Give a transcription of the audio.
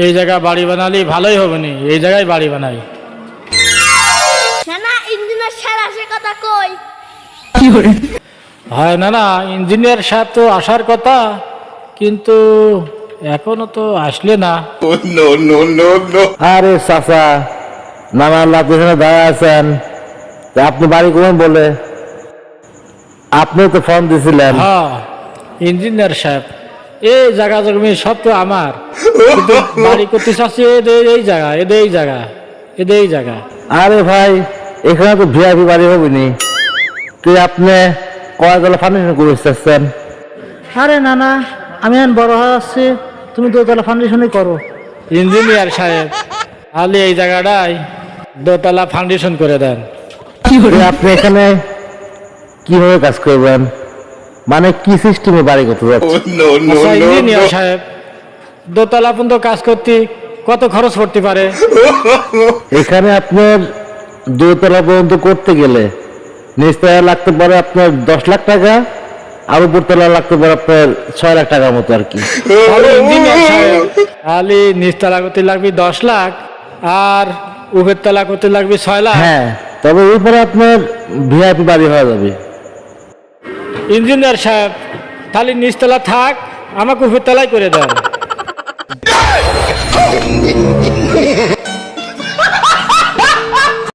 এই জায়গা বাড়ি বানালে ভালোই হবে নি, এই জায়গায় বাড়ি বানাই। না ইঞ্জিনিয়ার স্যার আসে কথা কই। হয় না, ইঞ্জিনিয়ার সাহেব তো আসার কথা, কিন্তু এখনো তো আসলে না। আরে চাচা, নানা আল্লাহ পেছনে দাঁড়ায় আছেন, তা আপনি বাড়ি করবেন বলে আপনি তো ফোন দিছিলেন। হ্যাঁ ইঞ্জিনিয়ার সাহেব, এই জায়গা জমি সব তো আমার, কিন্তু বাড়ি করতে চাচ্ছি এই জায়গা, এই জায়গা। আরে ভাই, এখানে তো ভিআইপি বাড়ি হবে নি, তুই আপনি কয়তলা ফাউন্ডেশন করে চাচ্ছেন? আরে না আমি এখন বড় হয়ে আসছি, তুমি দোতলা ফাউন্ডেশনই করো। ইঞ্জিনিয়ার সাহেব, তাহলে এই জায়গাটায় দোতলা ফাউন্ডেশন করে দেন। আপনি এখানে কিভাবে কাজ করবেন, মানে কি সিস্টেমে বাড়ি করতে যাচ্ছেন? আচ্ছা ইঞ্জিনিয়ার সাহেব, দোতলা পর্যন্ত কাজ করতে কত খরচ পড়তে পারে? এখানে আপনার দোতলা পর্যন্ত করতে গেলে নিচতলা লাগতে পারে আপনার 10 লাখ টাকা, আর উপরতলা লাগতে পারে আপনার 6 লাখ টাকার মতো আর কি। তাহলে ইঞ্জিনিয়ার সাহেব, তাহলে নিচতলা করতে লাগবে 10 লাখ, আর উপরতলা করতে লাগবে 6 লাখ। হ্যাঁ, তবে উপরে আপনার ভিআইপি বাড়ি হয়ে যাবে। ইঞ্জিনিয়ার সাহেব, তাহলে নিচতলা থাক, আমাকে উপরতলাই করে দেন।